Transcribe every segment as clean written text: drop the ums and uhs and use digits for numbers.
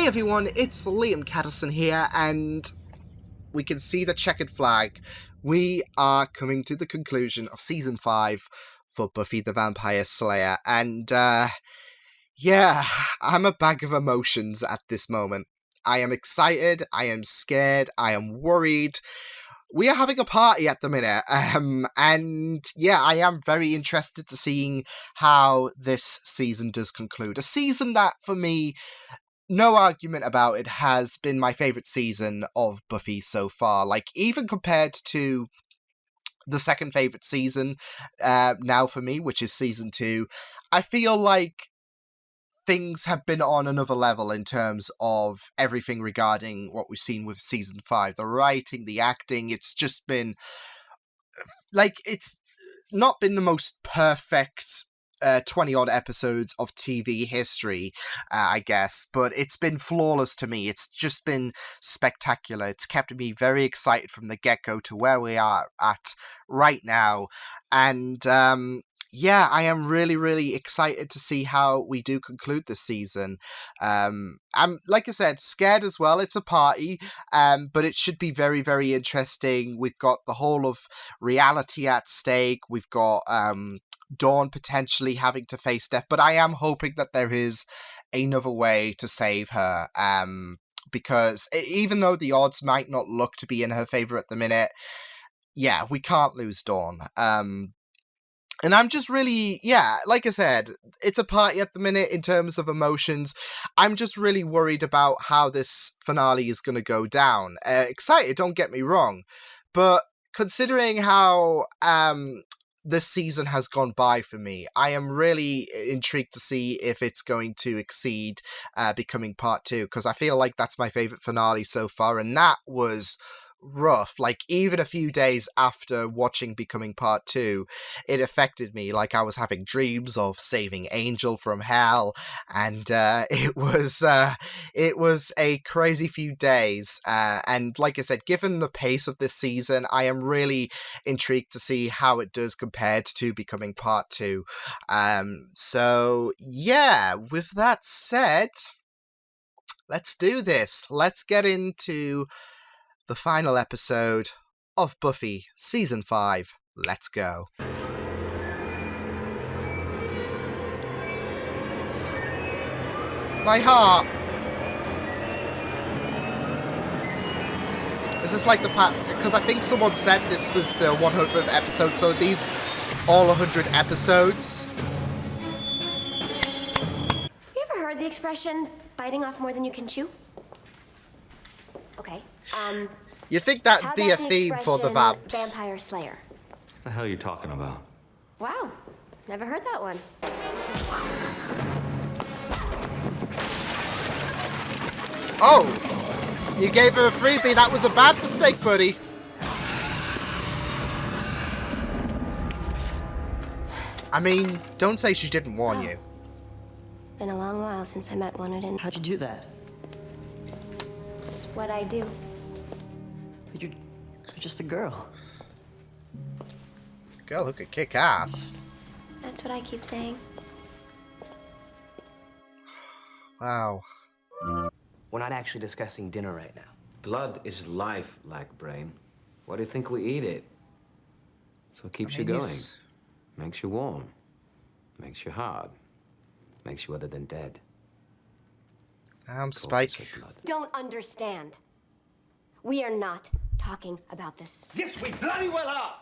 everyone, it's Liam Caddison here, and we can see the checkered flag. We are coming to the conclusion of Season 5 for Buffy the Vampire Slayer, and yeah, I'm a bag of emotions at this moment. I am excited, I am scared, I am worried. We are having a party at the minute, and yeah, I am very interested to seeing how this season does conclude. A season that, for me, no argument about it, has been my favourite season of Buffy so far. Like, even compared to the second favourite season now for me, which is Season 2, I feel like things have been on another level in terms of everything regarding what we've seen with Season 5. The writing, the acting, it's just been, like, it's not been the most perfect 20-odd episodes of TV history, I guess, but it's been flawless to me. It's just been spectacular. It's kept me very excited from the get-go to where we are at right now, and yeah, I am really, really excited to see how we do conclude this season. I'm, like I said, scared as well. It's a party, but it should be very, very interesting. We've got the whole of reality at stake. We've got Dawn potentially having to face death, but I am hoping that there is another way to save her. Because even though the odds might not look to be in her favor at the minute, yeah, we can't lose Dawn. And I'm just really, yeah, like I said, it's a party at the minute in terms of emotions. I'm just really worried about how this finale is going to go down. Excited, don't get me wrong. But considering how this season has gone by for me, I am really intrigued to see if it's going to exceed Becoming Part 2. Because I feel like that's my favourite finale so far. And that was rough. Like, even a few days after watching Becoming Part 2, it affected me. Like, I was having dreams of saving Angel from hell, and it was a crazy few days, and like I said, given the pace of this season, I am really intrigued to see how it does compared to Becoming Part 2. So yeah, with that said, let's do this. Let's get into the final episode of Buffy Season 5. Let's go. My heart! Is this like the past? Because I think someone said this is the 100th episode, so these all 100 episodes? You ever heard the expression, biting off more than you can chew? Okay, You'd think that'd be a theme for the vamps. Vampire Slayer. What the hell are you talking about? Wow, never heard that one. Oh! You gave her a freebie, that was a bad mistake, buddy! I mean, don't say she didn't warn you. Been a long while since I met one who didn't. How'd you do that? It's what I do. You're just a girl. Girl who could kick ass. That's what I keep saying. Wow. We're not actually discussing dinner right now. Blood is life, like brain. Why do you think we eat it? So it keeps you going. Makes you warm. Makes you hard. Makes you other than dead. Spike. Don't understand. We are not talking about this. Yes, we bloody well are!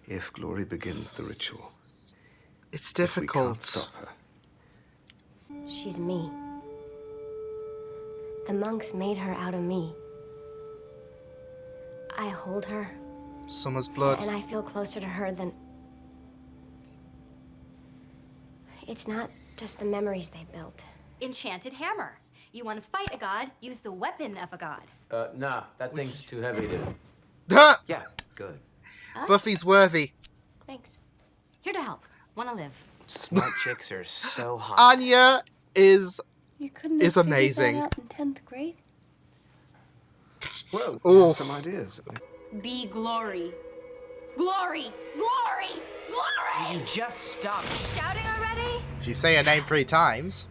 If Glory begins the ritual, It's we can't difficult. stop her. She's me. The monks made her out of me. I hold her, Summer's blood. and I feel closer to her than... It's not just the memories they built. Enchanted hammer. You want to fight a god, use the weapon of a god. Nah, that thing's too heavy to... Ha! Yeah, good. Buffy's worthy. Thanks. Here to help. Want to live. Smart chicks are so hot. Anya is You couldn't is have figured amazing. that out in 10th grade? Well, Ooh. some ideas. Be glory. Glory! Glory! You just stop. Shouting already? If you say her name 3 times.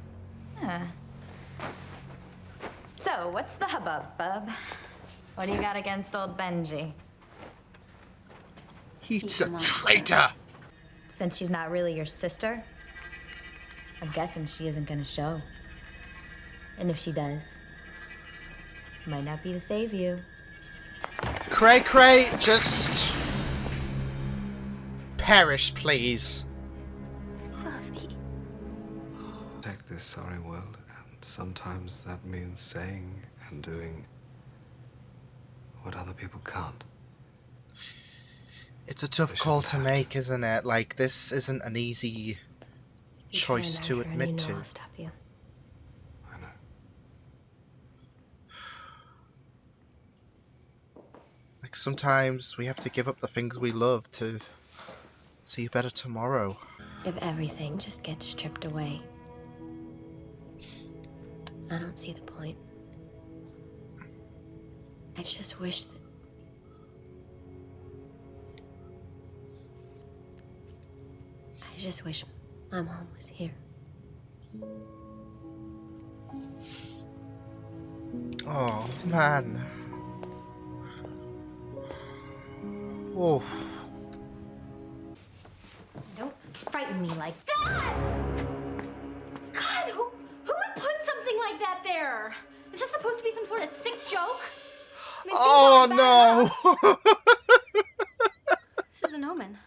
So, what's the hubbub, bub? What do you got against old Benji? He's a traitor! Since she's not really your sister, I'm guessing she isn't gonna show. And if she does, it might not be to save you. Cray, just perish, please. Buffy. Protect this sorry world, and sometimes that means saying and doing what other people can't. It's a tough call to make, isn't it? Like, this isn't an easy choice to admit to. I'll stop you. I know. Like, sometimes we have to give up the things we love to see a better tomorrow. If everything just gets stripped away, I don't see the point. I just wish that... I just wish my mom was here. Oh, man. Oof. Don't frighten me like that! God, who would put something like that there? Is this supposed to be some sort of sick joke? I mean, Oh, no! This is an omen.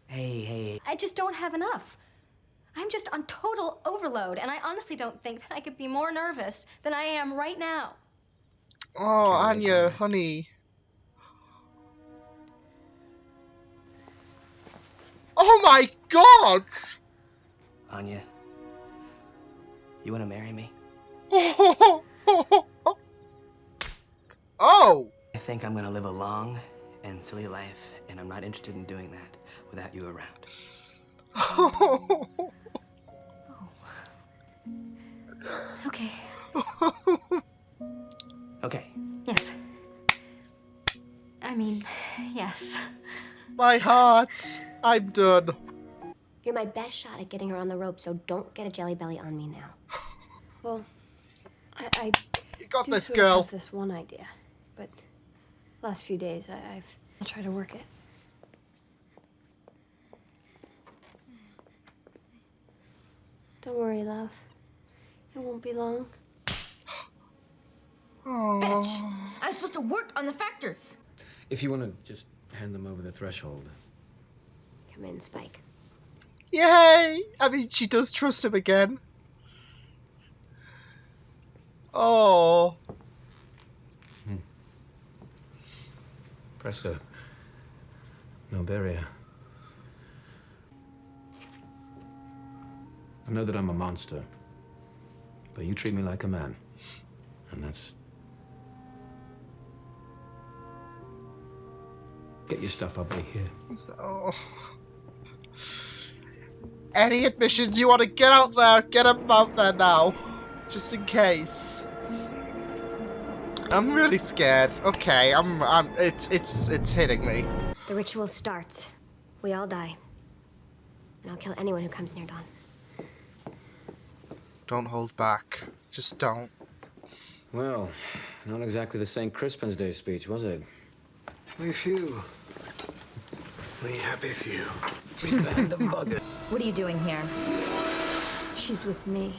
Hey. I just don't have enough. I'm just on total overload, and I honestly don't think that I could be more nervous than I am right now. Oh, Anya, honey. Oh my god! Anya, you want to marry me? Oh! I think I'm going to live a long and silly life, and I'm not interested in doing that without you around. Okay. Okay. Yes. I mean, yes. My heart. I'm done. You're my best shot at getting her on the rope, so don't get a jelly belly on me now. Well, I You got do this, sort of girl. have this one idea, but last few days I'll try to work it. Don't worry, love. It won't be long. Bitch! I'm supposed to work on the factors. If you want to just hand them over the threshold. Come in, Spike. Yay! I mean, she does trust him again. Oh. Presto. No barrier. I know that I'm a monster, but you treat me like a man. And that's... Get your stuff, I'll be here. Oh. Any admissions you want to get out there, get them out there now. Just in case. I'm really scared. Okay, it's hitting me. The ritual starts. We all die. And I'll kill anyone who comes near Dawn. Don't hold back. Just don't. Well, not exactly the St. Crispin's Day speech, was it? We few. We happy few. We band of buggers. What are you doing here? She's with me.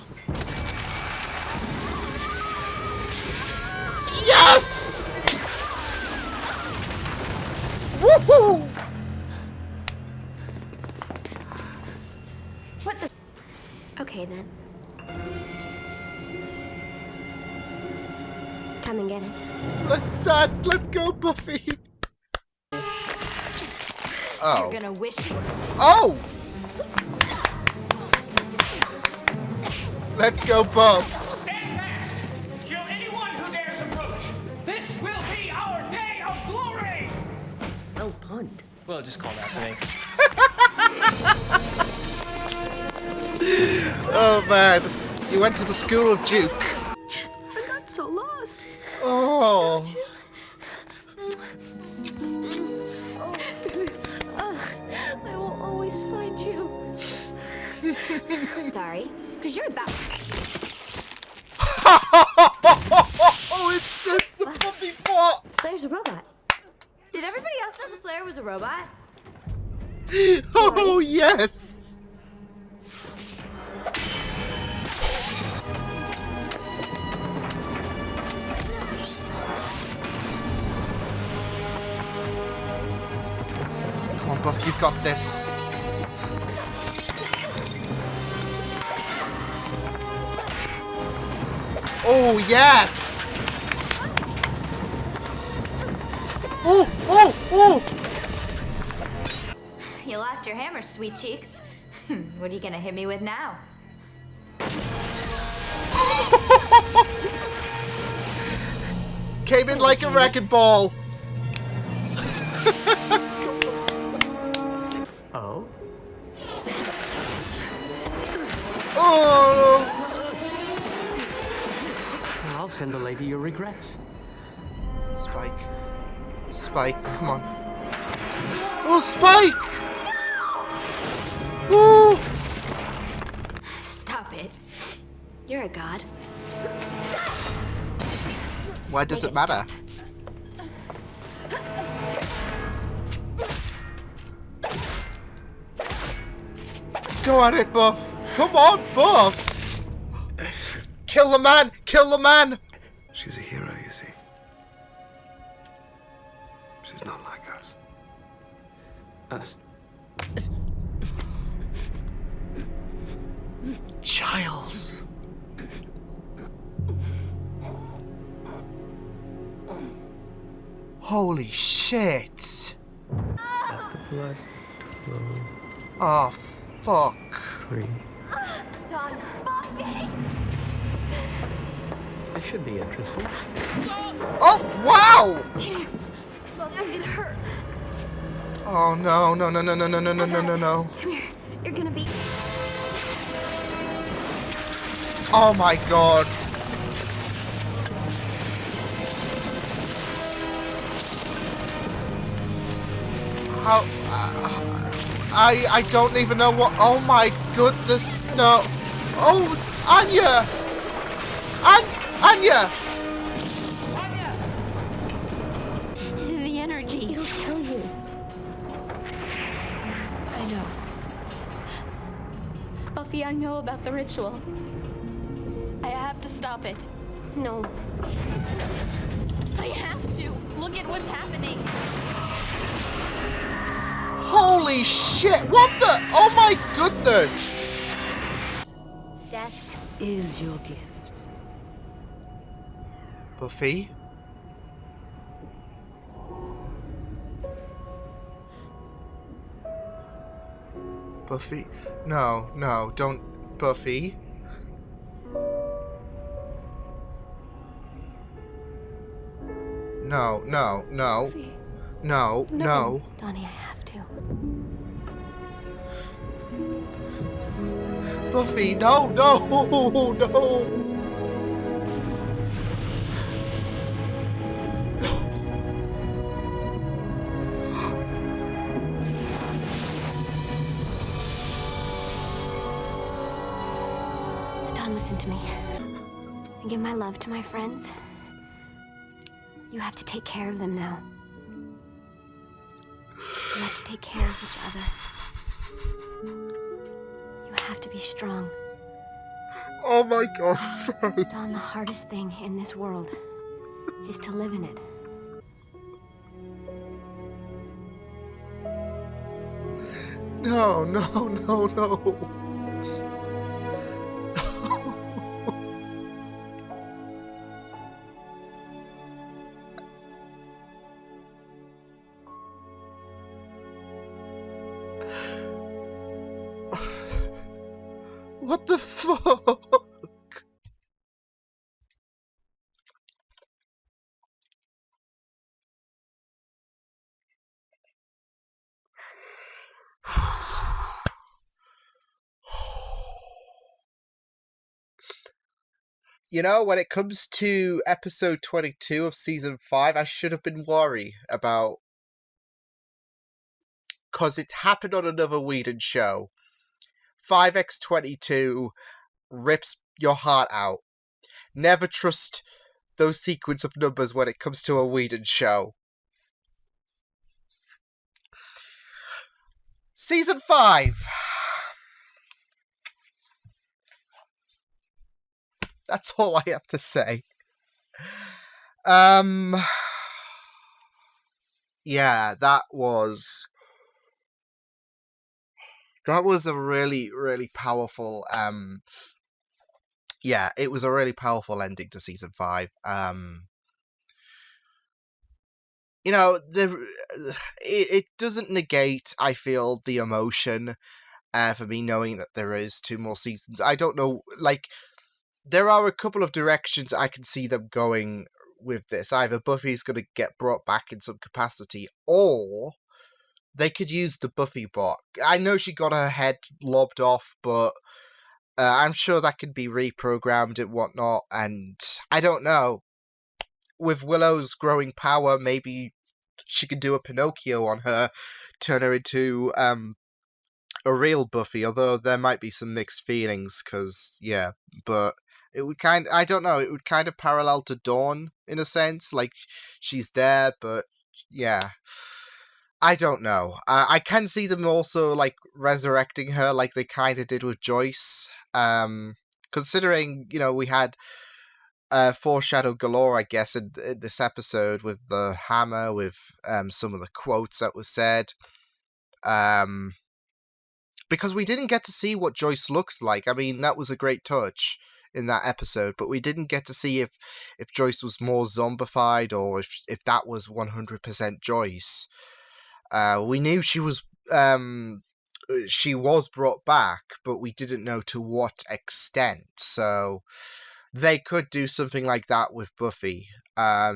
Yes! Woohoo! What the... Okay, then. Come and get it. Let's dance. Let's go, Buffy. Oh. You're gonna wish you were. Oh! Let's go, Buff. Stand fast! Kill anyone who dares approach! This will be our day of glory! Well punned. Well, just call that to me. Oh, man. You went to the school of Duke. I got so lost. Oh. I will always find Sorry, because you're about. Oh, it's the Buffy plot! Slayer's a robot. Did everybody else know the Slayer was a robot? Oh, yes! Come on, Buff, you've got this. Oh, yes! Oh, oh, oh! You lost your hammer, sweet cheeks. What are you gonna hit me with now? Came in like a wrecking ball. Oh? Oh! I'll send the lady your regrets. Spike. Spike, come on. Oh, Spike! Oh! Stop it. You're a god. Why does it matter? Go at it, Buff! Come on, Buff! Kill the man! Kill the man! She's a hero, you see. She's not like us. Us. Giles. Holy shit! Let the blood flow Oh, fuck. free. Dawn. Buffy! This should be interesting. Oh, wow! Look, I'm gonna hurt. Oh, no, no, no, no, no, no, no, no, no, no, no. Come here. You're gonna be. Oh my god. How... I don't even know what... Oh my goodness, no. Oh, Anya! Anya! The energy. It'll kill you. I know. Buffy, I know about the ritual. I have to stop it. No. I have to. Look at what's happening. Holy shit, what the... Oh my goodness! Death. Is your gift. Buffy? Buffy? No, no, don't... Buffy? No, no, no. Buffy. No, no. Donnie, I have to. Buffy, no, no, no. Don, listen to me. I give my love to my friends. You have to take care of them now. You have to take care of each other. You have to be strong. Oh my god. Don, the hardest thing in this world is to live in it. No, no, no, no. What the fuck? You know, when it comes to episode 22 of season 5, I should have been worried about... Because it happened on another Whedon show. 5x22 rips your heart out. Never trust those sequence of numbers when it comes to a Whedon show. Season 5. That's all I have to say. Yeah, that was a really, really powerful, yeah, it was a really powerful ending to season 5. You know, it doesn't negate, I feel, the emotion for me knowing that there is 2 more seasons. I don't know, like, there are a couple of directions I can see them going with this. Either Buffy's going to get brought back in some capacity, or they could use the Buffy bot. I know she got her head lobbed off, but I'm sure that could be reprogrammed and whatnot, and I don't know. With Willow's growing power, maybe she could do a Pinocchio on her, turn her into a real Buffy, although there might be some mixed feelings, because, yeah, but it would I don't know, it would kind of parallel to Dawn, in a sense, like, she's there, but, yeah, I don't know. I can see them also, like, resurrecting her, like they kind of did with Joyce, considering, you know, we had foreshadow galore, I guess, in this episode with the hammer, with some of the quotes that was said. Because we didn't get to see what Joyce looked like. I mean, that was a great touch in that episode, but we didn't get to see if Joyce was more zombified or if that was 100% Joyce. We knew she was brought back, but we didn't know to what extent. So they could do something like that with Buffy. I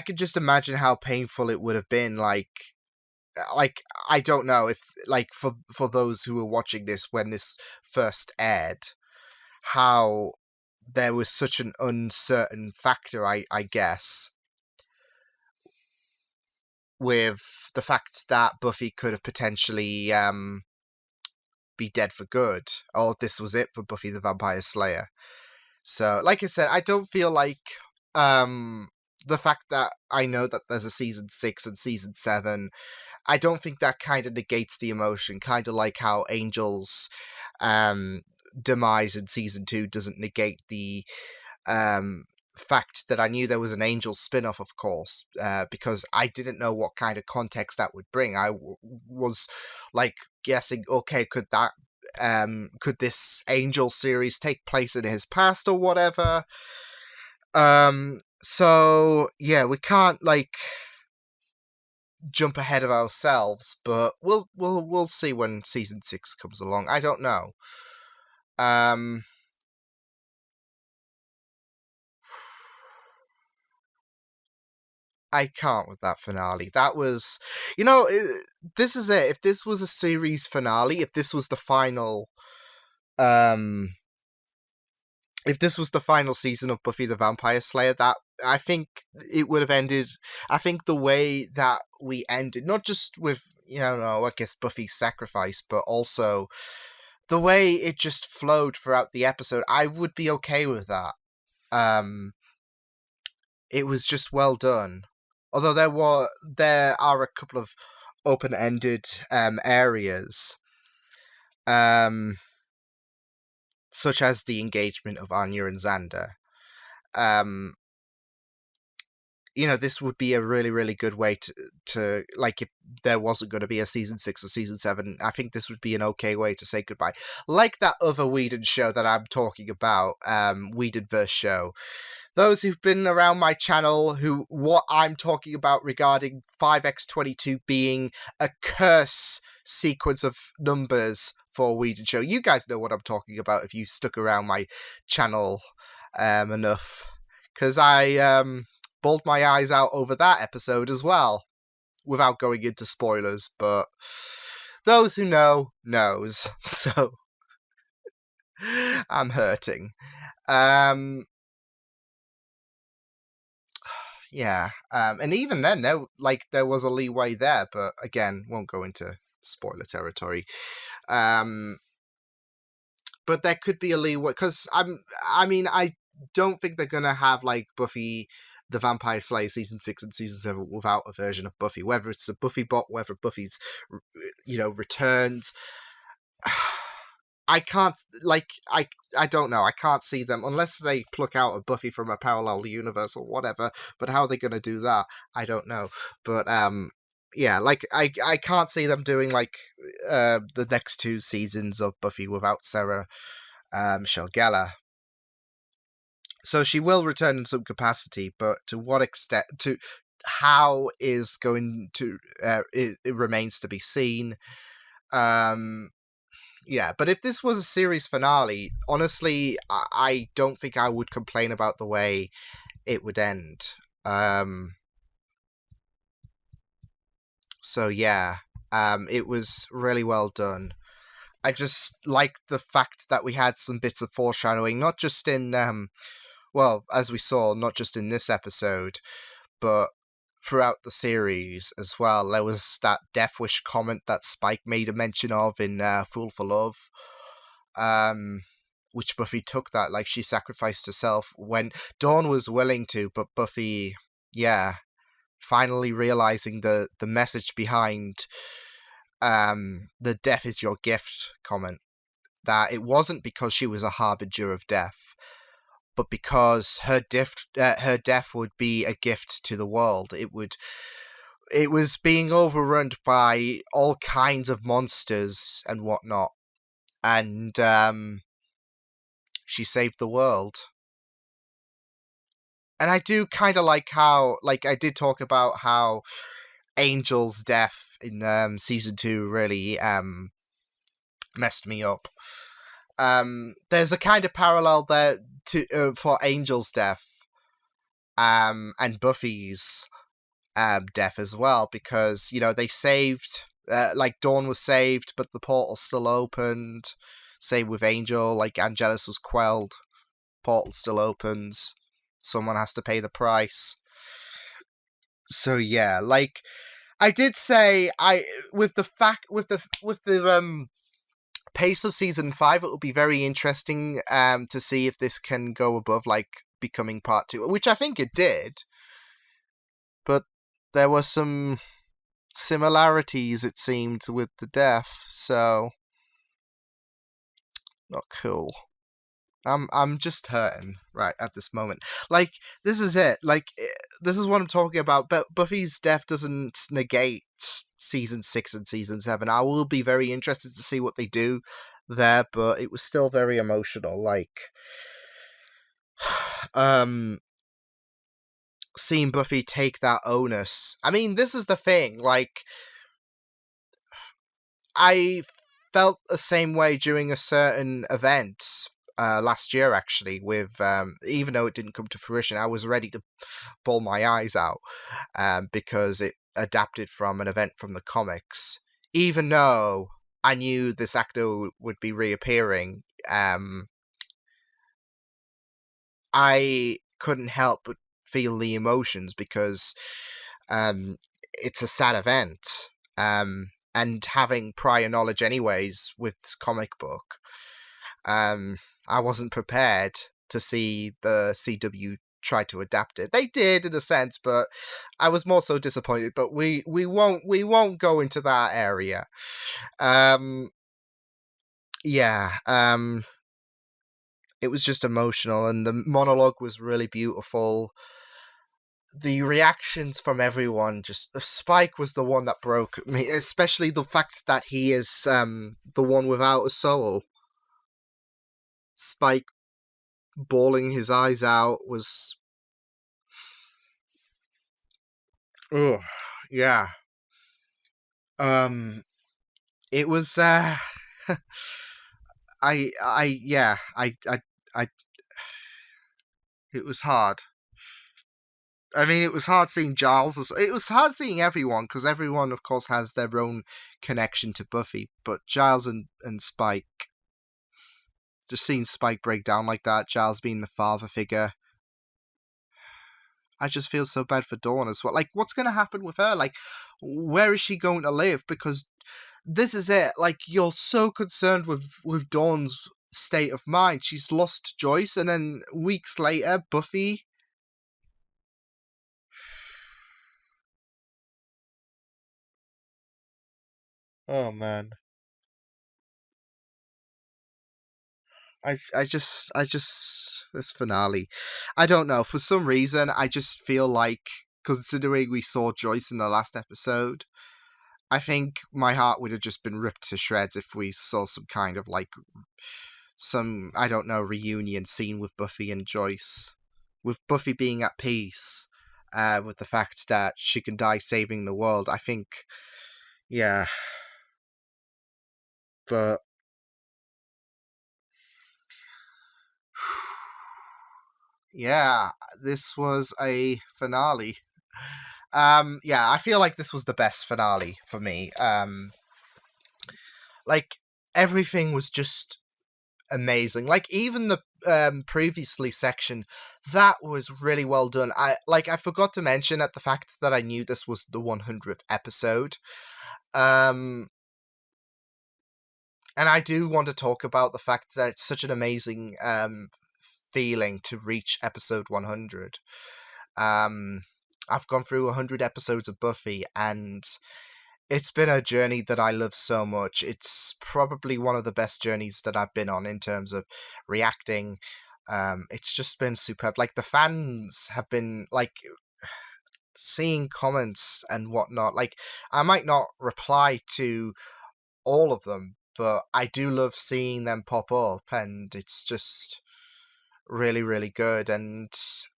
could just imagine how painful it would have been, like I don't know if, like, for those who were watching this when this first aired, how there was such an uncertain factor, I guess, with the fact that Buffy could have potentially be dead for good, or this was it for Buffy the Vampire Slayer. So, like I said, I don't feel like the fact that I know that there's a season 6 and season 7, I don't think that kind of negates the emotion, kind of like how Angel's demise in season 2 doesn't negate the fact that I knew there was an Angel spin-off, of course, because I didn't know what kind of context that would bring. I was, like, guessing, okay, could this Angel series take place in his past or whatever? So, yeah, we can't, like, jump ahead of ourselves, but we'll see when season 6 comes along. I don't know. I can't with that finale. That was, you know, this is it. If this was a series finale, if this was the final, if this was the final season of Buffy the Vampire Slayer, that I think it would have ended. I think the way that we ended, not just with, you know, I guess Buffy's sacrifice, but also the way it just flowed throughout the episode, I would be okay with that. It was just well done. Although there are a couple of open-ended areas, such as the engagement of Anya and Xander. You know, this would be a really, really good way to like, if there wasn't going to be a season 6 or season 7, I think this would be an okay way to say goodbye. Like that other Whedon show that I'm talking about, Whedonverse show. Those who've been around my channel, what I'm talking about regarding 5x22 being a curse sequence of numbers for a Whedon show, you guys know what I'm talking about if you stuck around my channel enough. Because I bawled my eyes out over that episode as well, without going into spoilers, but those who know, knows. So, I'm hurting. Yeah, and even then, there was a leeway there, but again, won't go into spoiler territory. But there could be a leeway, because I don't think they're gonna have like Buffy the Vampire Slayer season 6 and season 7 without a version of Buffy, whether it's the Buffy bot, whether Buffy's returns. I can't, like, I don't know. I can't see them unless they pluck out a Buffy from a parallel universe or whatever. But how are they going to do that? I don't know. But yeah, like I can't see them doing like the next 2 seasons of Buffy without Sarah Michelle Gellar. So she will return in some capacity, but to what extent? To how is going to it remains to be seen. Yeah, but if this was a series finale, honestly, I don't think I would complain about the way it would end. So yeah, it was really well done. I just like the fact that we had some bits of foreshadowing, not just in, well, as we saw, not just in this episode, but throughout the series as well. There was that Death Wish comment that Spike made a mention of in Fool for Love, which Buffy took that, like, she sacrificed herself when Dawn was willing to, but Buffy, yeah, finally realizing the message behind the death is your gift comment, that it wasn't because she was a harbinger of death, but because her death would be a gift to the world. It was being overrun by all kinds of monsters and whatnot, and she saved the world. And I do kind of like how, like, I did talk about how Angel's death in season 2 really messed me up. There's a kind of parallel there to for Angel's death and Buffy's death as well, because they saved, like, Dawn was saved, but the portal still opened. Same with Angel, like, Angelus was quelled, portal still opens, someone has to pay the price. So yeah, like, I did say, with the pace of season 5, it will be very interesting to see if this can go above, like, becoming part 2, which I think it did. But there were some similarities, it seemed, with the death, so not cool. I'm just hurting right at this moment. Like, this is it. Like, this is what I'm talking about. But Buffy's death doesn't negate season 6 and season 7. I will be very interested to see what they do there, but it was still very emotional. Like, seeing Buffy take that onus. I mean, this is the thing. Like, I felt the same way during a certain event last year, actually, with even though it didn't come to fruition, I was ready to bawl my eyes out because it adapted from an event from the comics. Even though I knew this actor would be reappearing, I couldn't help but feel the emotions because it's a sad event. And having prior knowledge anyways with this comic book, I wasn't prepared to see the CW try to adapt it. They did in a sense, but I was more so disappointed. But we won't go into that area. It was just emotional, and the monologue was really beautiful. The reactions from everyone, just Spike was the one that broke me, especially the fact that he is the one without a soul. Spike bawling his eyes out was, oh yeah. It was it was hard. I mean, it was hard seeing Giles. It was hard seeing everyone, because everyone, of course, has their own connection to Buffy. But Giles and Spike, just seeing Spike break down like that, Giles being the father figure, I just feel so bad for Dawn as well. Like, what's going to happen with her? Like, where is she going to live? Because this is it. Like, you're so concerned with Dawn's state of mind. She's lost Joyce, and then weeks later, Buffy. Oh, man. This finale. I don't know. For some reason, I just feel like, considering we saw Joyce in the last episode, I think my heart would have just been ripped to shreds if we saw some kind of, like, I don't know, reunion scene with Buffy and Joyce. With Buffy being at peace, with the fact that she can die saving the world. I think, yeah. But yeah, this was a finale. Yeah, I feel like this was the best finale for me. Like, everything was just amazing. Like, even the previously section, that was really well done. I forgot to mention at the fact that I knew this was the 100th episode. And I do want to talk about the fact that it's such an amazing feeling to reach episode 100. I've gone through 100 episodes of Buffy, and it's been a journey that I love so much. It's probably one of the best journeys that I've been on in terms of reacting. It's just been superb. Like, the fans have been, like, seeing comments and whatnot. Like, I might not reply to all of them, but I do love seeing them pop up, and it's just really, really good. And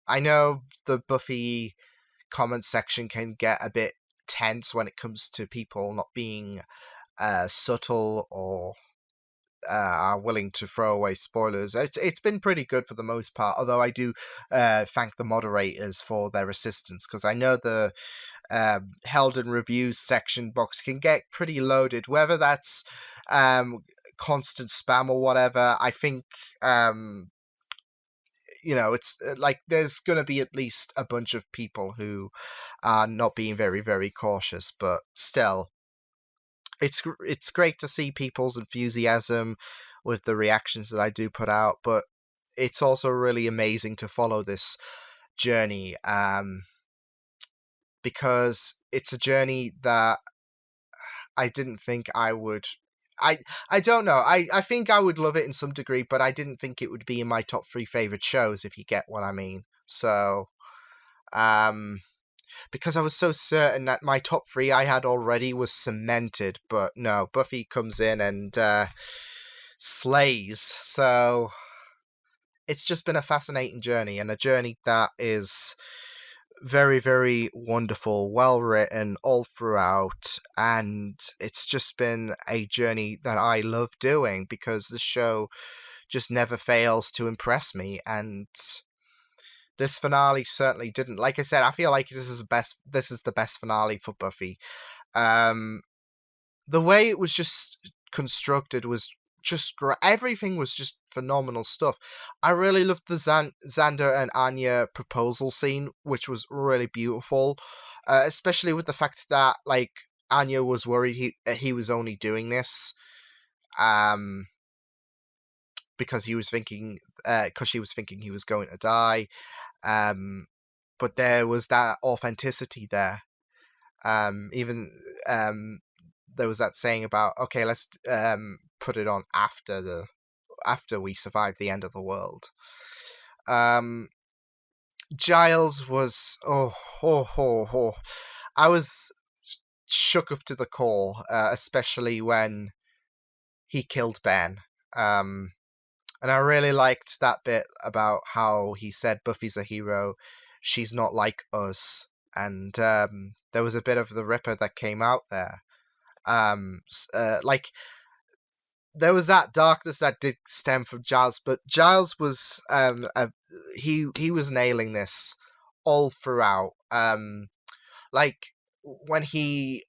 I know the Buffy comment section can get a bit tense when it comes to people not being subtle or are willing to throw away spoilers. It's been pretty good for the most part, although I do thank the moderators for their assistance, because I know the held and reviews section box can get pretty loaded, whether that's constant spam or whatever. I think it's like there's going to be at least a bunch of people who are not being very, very cautious, but still, it's great to see people's enthusiasm with the reactions that I do put out, but it's also really amazing to follow this journey, because it's a journey that I didn't think I would. I don't know. I think I would love it in some degree, but I didn't think it would be in my top 3 favorite shows, if you get what I mean. So, because I was so certain that my top 3 I had already was cemented, but no, Buffy comes in and slays. So, it's just been a fascinating journey, and a journey that is very, very wonderful, well written all throughout, and it's just been a journey that I love doing, because the show just never fails to impress me, and this finale certainly didn't. Like I said, I feel like this is the best finale for Buffy. The way it was just constructed was just great. Everything was just phenomenal stuff. I really loved the Xander and Anya proposal scene, which was really beautiful, especially with the fact that, like, Anya was worried he was only doing this because she was thinking he was going to die, but there was that authenticity there. Even there was that saying about, okay, let's put it on after we survive the end of the world. Giles was I was shook up to the core, especially when he killed Ben. And I really liked that bit about how he said Buffy's a hero, she's not like us. And there was a bit of the Ripper that came out there. Like, there was that darkness that did stem from Giles, but Giles was he was nailing this all throughout. Like, when he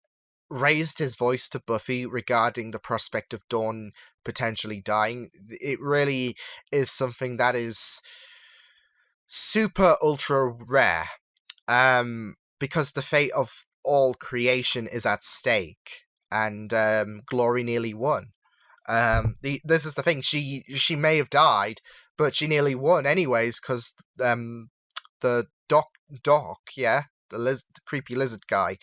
raised his voice to Buffy regarding the prospect of Dawn potentially dying, it really is something that is super ultra rare. because the fate of all creation is at stake, and Glory nearly won. This is the thing. She may have died, but she nearly won anyways, because the doc, yeah, the creepy lizard guy,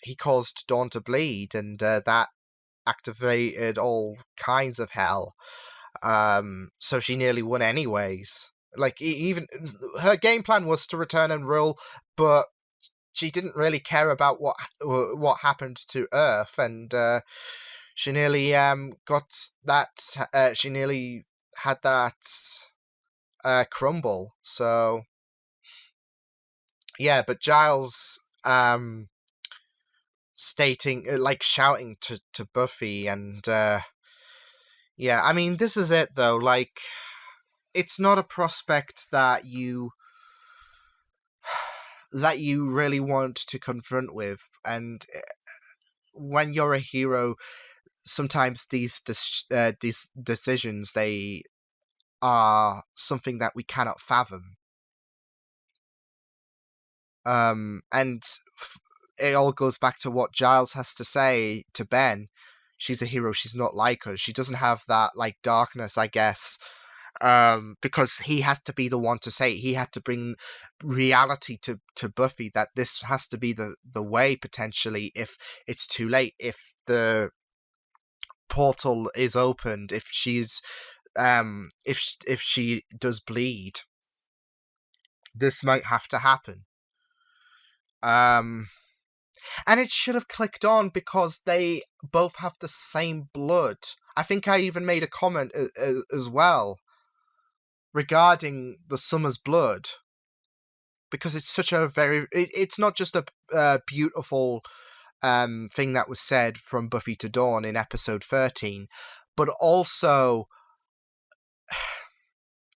he caused Dawn to bleed, and that activated all kinds of hell. So she nearly won anyways. Like, even her game plan was to return and rule, but she didn't really care about what happened to Earth, and she nearly got that. She nearly had that crumble. So yeah, but Giles stating, like, shouting to Buffy, and yeah, I mean, this is it though. Like, it's not a prospect that you really want to confront with, and when you're a hero, sometimes these decisions, they are something that we cannot fathom. And it all goes back to what Giles has to say to Ben. She's a hero. She's not like us. She doesn't have that, like, darkness, I guess. Because he has to be the one to say it. He had to bring reality to Buffy that this has to be the way, potentially, if it's too late, if the portal is opened, if she's if she does bleed, this might have to happen. And it should have clicked on because they both have the same blood. I think I even made a comment as well regarding the Summer's blood, because it's such a it's not just a beautiful thing that was said from Buffy to Dawn in episode 13, but also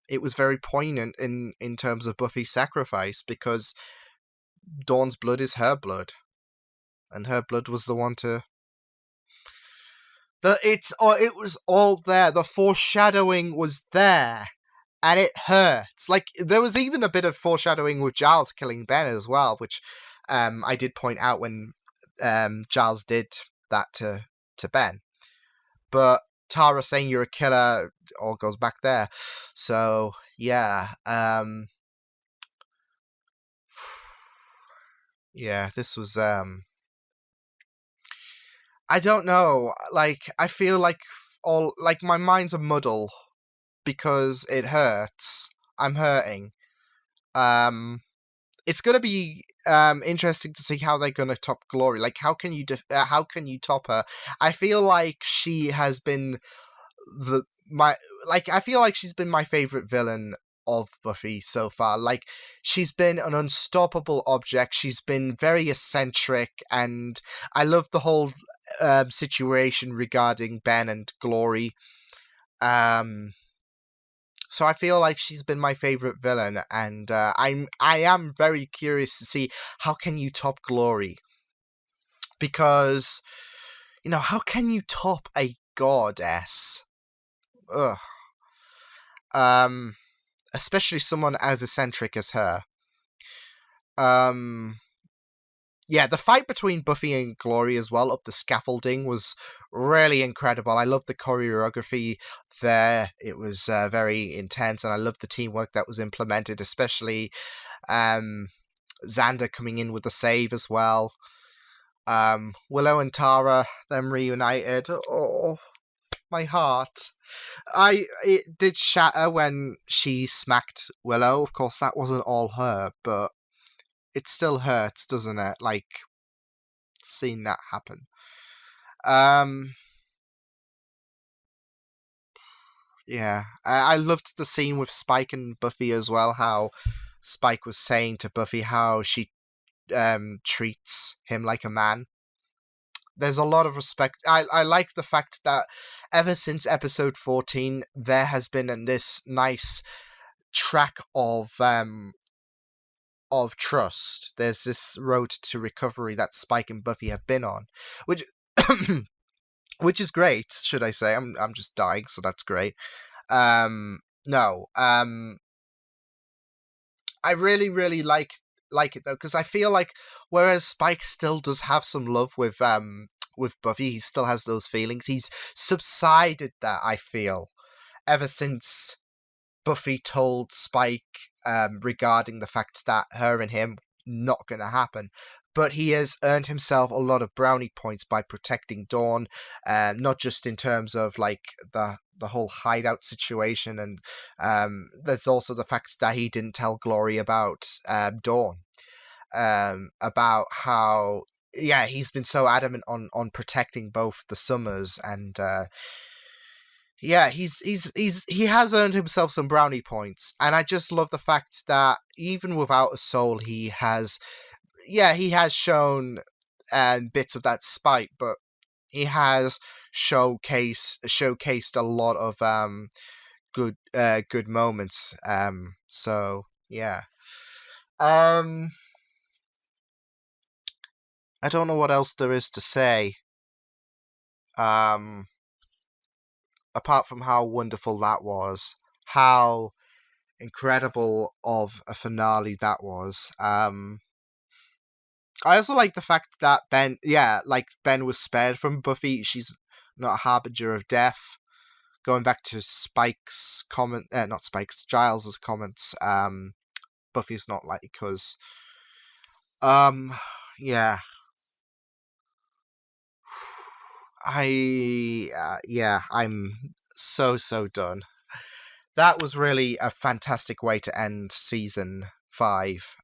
it was very poignant in terms of Buffy's sacrifice, because Dawn's blood is her blood, and her blood was the one to... it was all there. The foreshadowing was there, and it hurts. Like, there was even a bit of foreshadowing with Giles killing Ben as well, which I did point out when Giles did that to Ben. But Tara saying you're a killer all goes back there. So yeah, yeah, this was I don't know. Like, I feel like my mind's a muddle because it hurts. I'm hurting. It's gonna be interesting to see how they're gonna top Glory. Like, how can you top her? I feel like she has been I feel like she's been my favorite villain of Buffy so far. Like, she's been an unstoppable object. She's been very eccentric, and I love the whole situation regarding Ben and Glory. So I feel like she's been my favorite villain, and I am very curious to see how can you top Glory, because how can you top a goddess? Ugh. Especially someone as eccentric as her. Yeah, the fight between Buffy and Glory as well up the scaffolding was really incredible. I love the choreography there. It was very intense, and I love the teamwork that was implemented, especially Xander coming in with the save as well. Willow and Tara, them reunited. Oh, my heart. It did shatter when she smacked Willow. Of course, that wasn't all her, but it still hurts, doesn't it? Like, seeing that happen. Yeah, I loved the scene with Spike and Buffy as well, how Spike was saying to Buffy how she treats him like a man. There's a lot of respect. I like the fact that ever since episode 14, there has been this nice track of trust. There's this road to recovery that Spike and Buffy have been on, which which is great, should I say. I'm just dying, so that's great. No. I really, really like it though, because I feel like whereas Spike still does have some love with Buffy, he still has those feelings. He's subsided that, I feel, ever since Buffy told Spike regarding the fact that her and him not going to happen. But he has earned himself a lot of brownie points by protecting Dawn, not just in terms of like the whole hideout situation, and there's also the fact that he didn't tell Glory about Dawn, about how he's been so adamant on protecting both the Summers, and he has earned himself some brownie points, and I just love the fact that even without a soul, he has shown bits of that spite, but he has showcased a lot of good moments. So yeah. I don't know what else there is to say. Apart from how wonderful that was, how incredible of a finale that was. I also like the fact that Ben was spared from Buffy. She's not a harbinger of death. Going back to Spike's comment, not Spike's, Giles's comments. Buffy's not like us. Yeah. I'm so done. That was really a fantastic way to end season 5.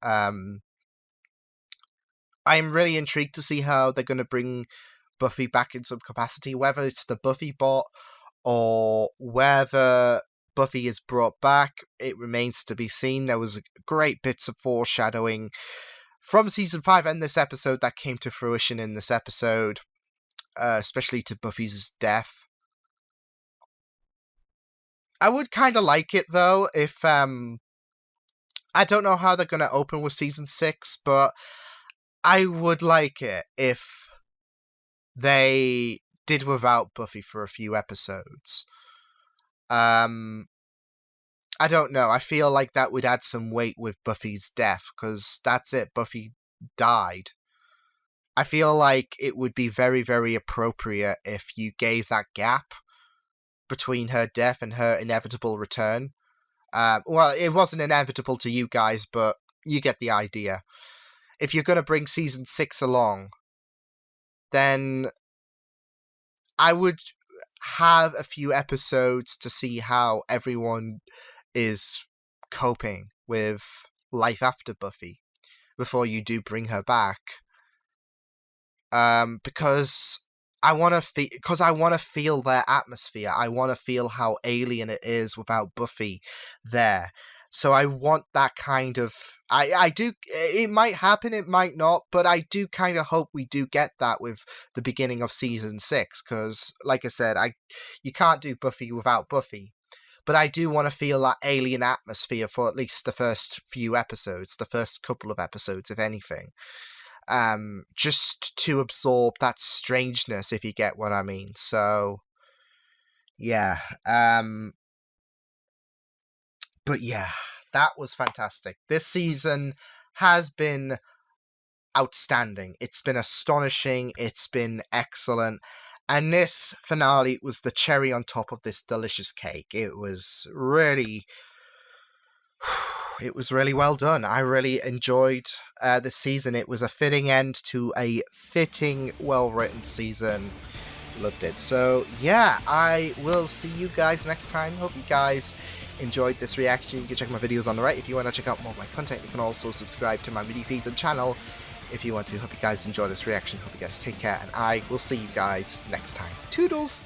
I'm really intrigued to see how they're going to bring Buffy back in some capacity, whether it's the Buffy bot or whether Buffy is brought back. It remains to be seen. There was great bits of foreshadowing from season 5 and this episode that came to fruition in this episode, especially to Buffy's death. I would kind of like it though if I don't know how they're going to open with season 6, but I would like it if they did without Buffy for a few episodes. I don't know. I feel like that would add some weight with Buffy's death, because that's it. Buffy died. I feel like it would be very, very appropriate if you gave that gap between her death and her inevitable return. Well, it wasn't inevitable to you guys, but you get the idea. If you're going to bring season 6 along, then I would have a few episodes to see how everyone is coping with life after Buffy before you do bring her back. Because I want to feel their atmosphere. I want to feel how alien it is without Buffy there. So I want that kind of... I do... It might happen, it might not, but I do kind of hope we do get that with the beginning of season 6, because, like I said, you can't do Buffy without Buffy. But I do want to feel that alien atmosphere for at least the first few episodes, the first couple of episodes, if anything. Just to absorb that strangeness, if you get what I mean. So, yeah. But yeah, that was fantastic. This season has been outstanding. It's been astonishing. It's been excellent. And this finale was the cherry on top of this delicious cake. It was really well done. I really enjoyed this season. It was a fitting end to a fitting, well-written season. Loved it. So, yeah, I will see you guys next time. Hope you guys enjoyed this reaction. You can check my videos on the right if you want to check out more of my content. You can also subscribe to my video feeds and channel if you want to. Hope you guys enjoyed this reaction. Hope you guys take care, and I will see you guys next time. Toodles!